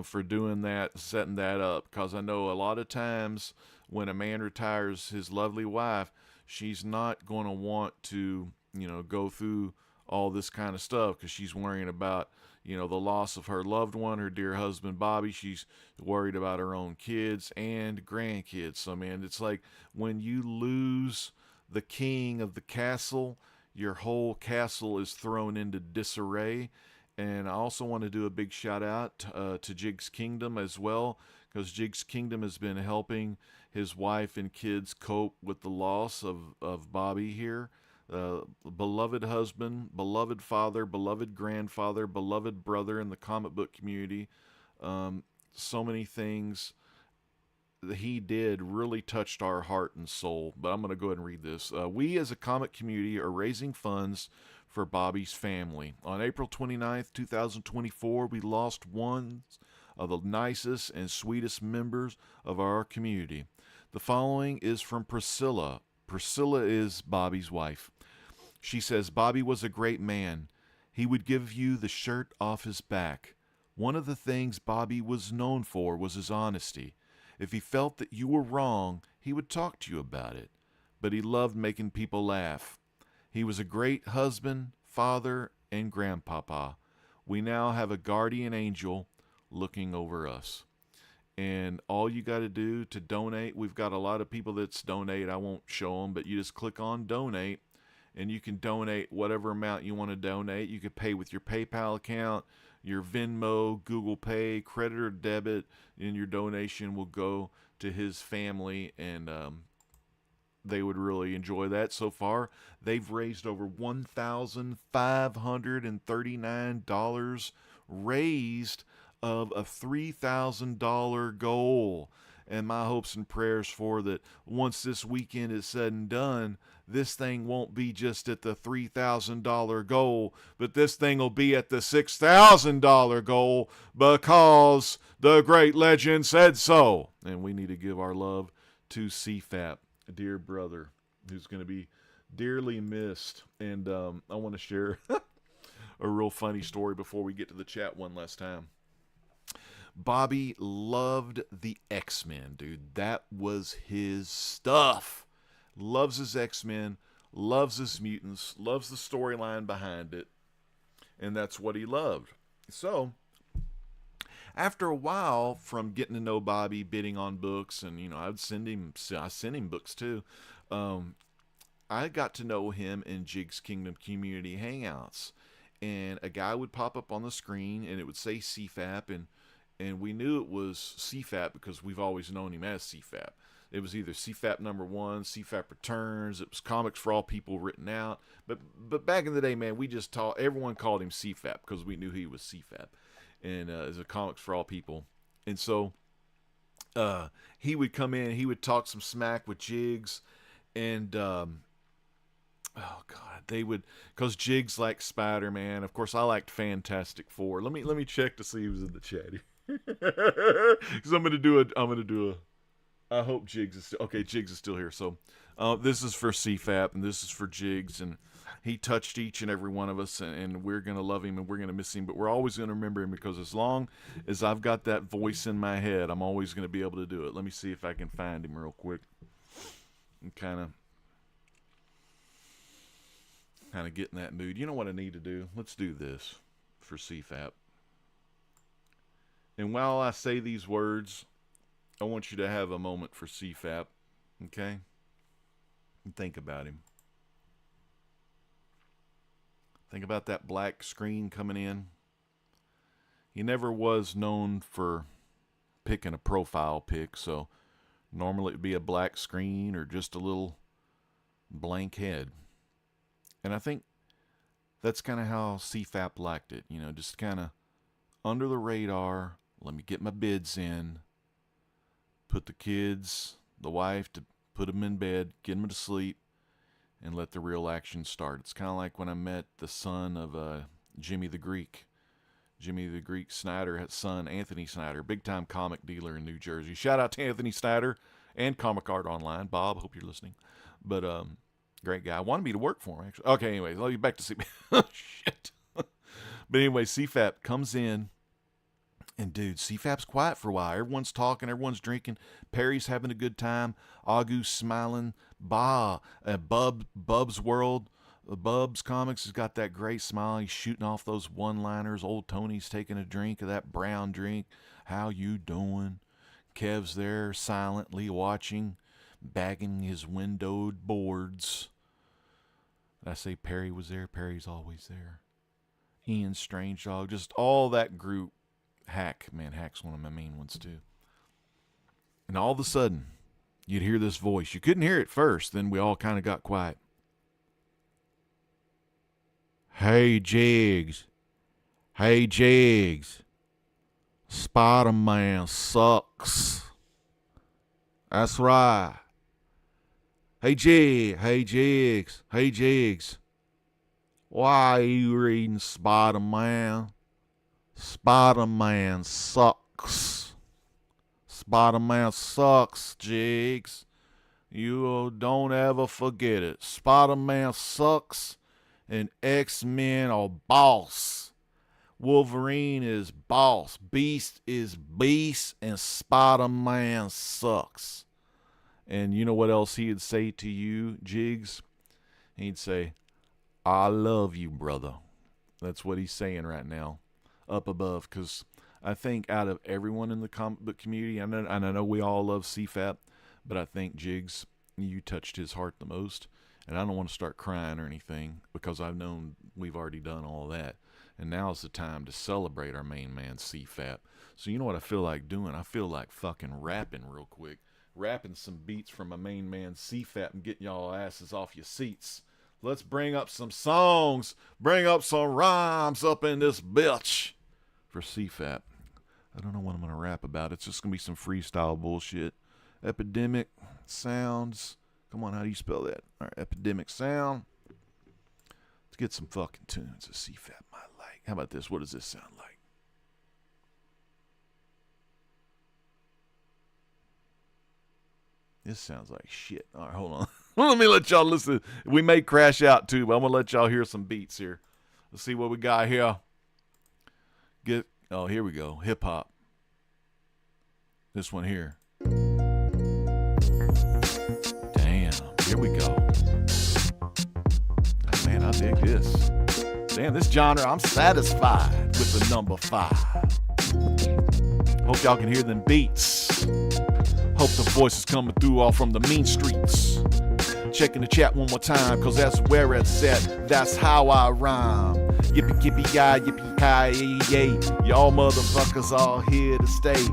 [SPEAKER 1] for doing that, setting that up, because I know a lot of times when a man retires his lovely wife, she's not going to want to go through all this kind of stuff, because she's worrying about the loss of her loved one, her dear husband Bobby. She's worried about her own kids and grandkids. So man, it's like when you lose the king of the castle, your whole castle is thrown into disarray. And I also want to do a big shout out to Jiggs Kingdom as well, because Jiggs Kingdom has been helping his wife and kids cope with the loss of Bobby here. Beloved husband, beloved father, beloved grandfather, beloved brother in the comic book community. So many things that he did really touched our heart and soul. But I'm going to go ahead and read this. We as a comic community are raising funds for Bobby's family. On April 29th, 2024, we lost one of the nicest and sweetest members of our community. The following is from Priscilla. Priscilla is Bobby's wife. She says, Bobby was a great man. He would give you the shirt off his back. One of the things Bobby was known for was his honesty. If he felt that you were wrong, he would talk to you about it. But he loved making people laugh. He was a great husband, father, and grandpapa. We now have a guardian angel looking over us. And all you got to do to donate, we've got a lot of people that's donate. I won't show them, but you just click on donate, and you can donate whatever amount you want to donate. You could pay with your PayPal account, your Venmo, Google Pay, credit or debit, and your donation will go to his family, and they would really enjoy that. So far, they've raised over $1,539 raised of a $3,000 goal. And my hopes and prayers for that once this weekend is said and done, this thing won't be just at the $3,000 goal, but this thing will be at the $6,000 goal because the great legend said so. And we need to give our love to CFAP, a dear brother who's going to be dearly missed. And I want to share a real funny story before we get to the chat one last time. Bobby loved the X-Men, dude. That was his stuff. Loves his X-Men, loves his mutants, loves the storyline behind it, and that's what he loved. So, after a while from getting to know Bobby, bidding on books, and I sent him books too. I got to know him in Jiggs Kingdom Community Hangouts, and a guy would pop up on the screen, and it would say CFAP, and we knew it was CFAP because we've always known him as CFAP. It was either CFAP number 1, CFAP Returns. It was Comics for All People written out. But back in the day, man, we just taught, everyone called him CFAP because we knew he was CFAP. And as a Comics for All People. And so he would come in, he would talk some smack with Jiggs. And, oh, God, they would, because Jiggs liked Spider-Man. Of course, I liked Fantastic Four. Let me check to see who's in the chat here. Because I'm gonna do a I hope Jiggs is still okay. Jiggs is still here. So this is for CFAP and this is for Jiggs, and he touched each and every one of us, and we're gonna love him and we're gonna miss him, but we're always gonna remember him because as long as I've got that voice in my head, I'm always gonna be able to do it. Let me see if I can find him real quick. I'm kind of get in that mood. You know what I need to do? Let's do this for CFAP. And while I say these words, I want you to have a moment for CFAP, okay? And think about him. Think about that black screen coming in. He never was known for picking a profile pic, so normally it would be a black screen or just a little blank head. And I think that's kind of how CFAP liked it, just kind of under the radar. Let me get my bids in, put the kids, the wife, to put them in bed, get them to sleep, and let the real action start. It's kind of like when I met the son of Jimmy the Greek. Jimmy the Greek Snyder's son, Anthony Snyder, big-time comic dealer in New Jersey. Shout out to Anthony Snyder and Comic Art Online. Bob, hope you're listening. But great guy. Wanted me to work for him, actually. Okay, anyways, I'll be back to see. Shit. But anyway, CFAP comes in. And dude, CFAP's quiet for a while. Everyone's talking, everyone's drinking. Perry's having a good time. Agu's smiling. Bub's World, Bub's Comics has got that great smile. He's shooting off those one-liners. Old Tony's taking a drink of that brown drink. How you doing? Kev's there silently watching, bagging his windowed boards. Did I say Perry was there? Perry's always there. Ian Strange Dog, just all that group. Hack's one of my main ones too. And all of a sudden, you'd hear this voice. You couldn't hear it first, then we all kind of got quiet. Hey, Jiggs. Hey, Jiggs. Spider-Man sucks. That's right. Hey, Jiggs. Hey, Jiggs. Hey, Jiggs. Why are you reading Spider-Man? Spider-Man sucks. Spider-Man sucks, Jiggs. You don't ever forget it. Spider-Man sucks, and X-Men are boss. Wolverine is boss. Beast is beast, and Spider-Man sucks. And you know what else he'd say to you, Jiggs? He'd say, I love you, brother. That's what he's saying right now, up above, because I think out of everyone in the comic book community, and I know we all love CFAP, but I think, Jiggs, you touched his heart the most. And I don't want to start crying or anything, because I've known we've already done all that. And now's the time to celebrate our main man, CFAP. So you know what I feel like doing? I feel like fucking rapping real quick. Rapping some beats from my main man, CFAP, and getting y'all asses off your seats. Let's bring up some songs. Bring up some rhymes up in this bitch for CFAP. I don't know what I'm going to rap about. It's just going to be some freestyle bullshit. Epidemic sounds. Come on, how do you spell that? All right, epidemic sound. Let's get some fucking tunes that CFAP might like. How about this? What does this sound like? This sounds like shit. All right, hold on. Let me let y'all listen. We may crash out too, but I'm going to let y'all hear some beats here. Let's see what we got here. Oh, here we go. Hip hop. This one here. Here we go. Oh, man, I dig this. Damn, this genre, I'm satisfied with the number 5. Hope y'all can hear them beats. Hope the voice is coming through all from the mean streets. Checking the chat one more time, cause that's where it's at. That's how I rhyme. Yippee yippee yi, yippee ki yay. Y'all motherfuckers all here to stay.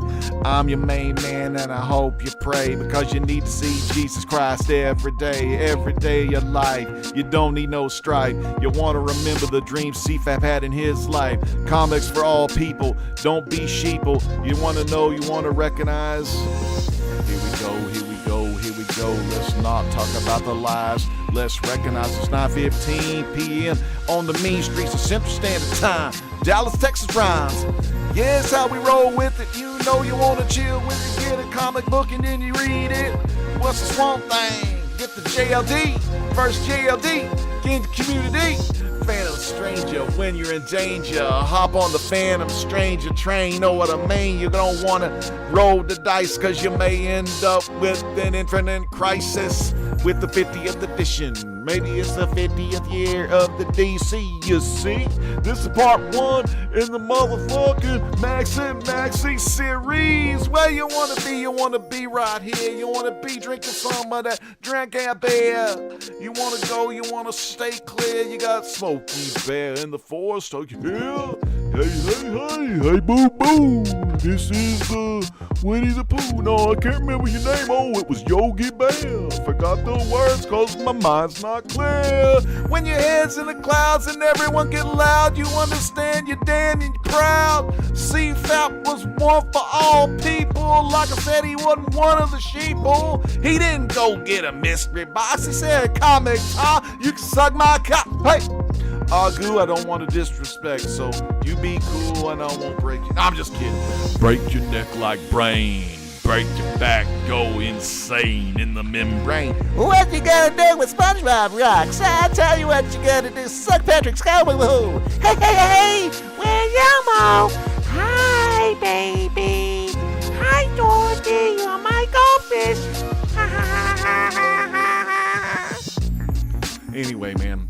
[SPEAKER 1] I'm your main man and I hope you pray, because you need to see Jesus Christ every day of your life. You don't need no strife. You want to remember the dreams CFAP had in his life. Comics for all people. Don't be sheeple. You want to know, you want to recognize. Here we go, here we go, here we go. Let's not talk about the lies. Let's recognize it's 9:15 p.m. on the mean streets of Central Standard Time. Dallas, Texas rhymes. Yeah, it's how we roll with it. You know you want to chill with it. Get a comic book and then you read it. What's the swamp thing? Get the JLD. First JLD. Get in the community. Phantom stranger when you're in danger. Hop on the Phantom Stranger train. Know what I mean? You don't want to roll the dice, cause you may end up with an infinite crisis with the 50th edition. Maybe it's the 50th year of the DC, you see? This is part 1 in the motherfucking Maxi series. Where you want to be right here. You want to be drinking some of that drink and beer. You want to go, you want to stay clear. You got Smokey Bear in the forest, are you here? Hey, boo, boo. This is Winnie the Pooh. No, I can't remember your name. Oh, it was Yogi Bear. Forgot the words cause my mind's not clear. When your head's in the clouds and everyone get loud, you understand you're damn and you're proud. CFAP was one for all people. Like I said, he wasn't one of the sheeple. He didn't go get a mystery box. He said, comic time, you can suck my cock. Hey! Argue, I don't want to disrespect, so you be cool and I won't break you. I'm just kidding. Break your neck like brain. Break your back, go insane in the membrane.
[SPEAKER 2] What you gonna do with SpongeBob rocks? I tell you what you gotta do. Suck Patrick's Hoo. Hey, where's Elmo? Hi, baby. Hi, Dorothy. You're my goldfish.
[SPEAKER 1] Anyway, man.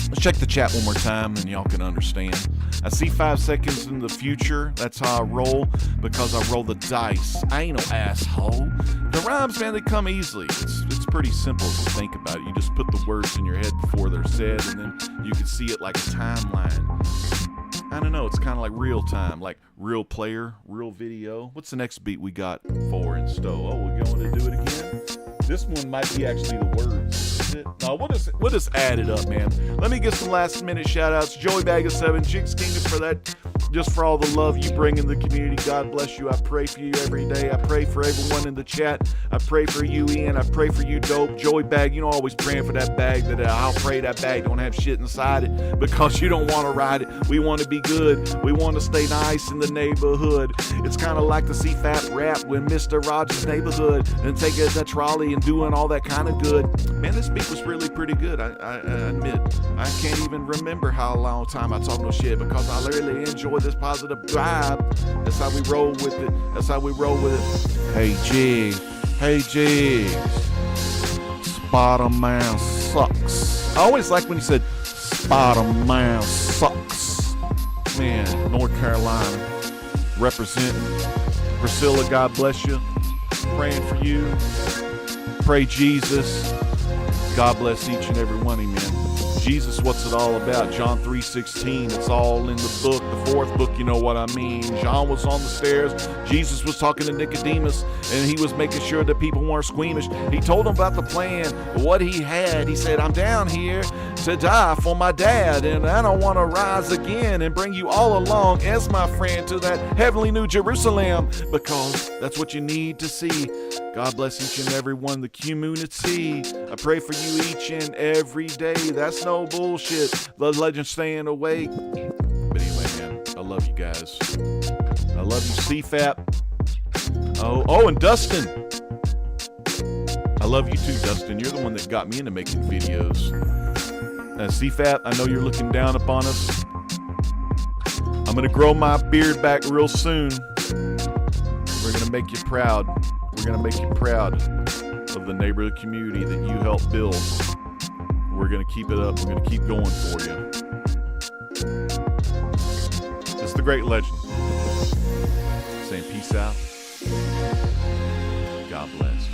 [SPEAKER 1] Let's check the chat one more time and y'all can understand. I see 5 seconds in the future. That's how I roll, because I roll the dice. I ain't no asshole. The rhymes, man, they come easily. It's pretty simple if you think about it. You just put the words in your head before they're said, and then you can see it like a timeline. I don't know. It's kind of like real time, like real player, real video. What's the next beat we got for in stow? Oh, we're going to do it again? This one might be actually the words. Is it? No, we'll just add it up, man. Let me get some last minute shout outs. Joey Bag of 7, Jiggs Kingdom for that. Just for all the love you bring in the community. God bless you. I pray for you every day. I pray for everyone in the chat. I pray for you, Ian. I pray for you, Dope. Joey Bag, you know, always praying for that bag that I'll pray that bag don't have shit inside it because you don't want to ride it. We want to be good. We want to stay nice in the neighborhood. It's kind of like the CFAP rap with Mr. Rogers' Neighborhood and taking the trolley and doing all that kind of good. Man, this beat was really pretty good. I admit. I can't even remember how long time I talk no shit because I really enjoy this positive vibe. That's how we roll with it. That's how we roll with it. Hey, Jiggs. Hey, Jiggs. Spider-Man sucks. I always like when he said Spider-Man sucks. Man, North Carolina representing. Priscilla, God bless you. Praying for you. Pray Jesus. God bless each and every one of you, man. Jesus, what's it all about? John 3:16. It's all in the book, the fourth book, you know what I mean. John was on the stairs. Jesus was talking to Nicodemus, and he was making sure that people weren't squeamish. He told them about the plan, what he had. He said, I'm down here to die for my dad, and I don't want to rise again and bring you all along as my friend to that heavenly New Jerusalem, because that's what you need to see. God bless each and every one, the community. I pray for you each and every day. That's no bullshit. The legend staying awake. But anyway, man, I love you guys. I love you, CFAP. Oh, and Dustin. I love you too, Dustin. You're the one that got me into making videos. CFAP, I know you're looking down upon us. I'm going to grow my beard back real soon. We're going to make you proud. We're going to make you proud of the neighborhood community that you helped build. We're going to keep it up. We're going to keep going for you. It's the great legend. Saying peace out. God bless.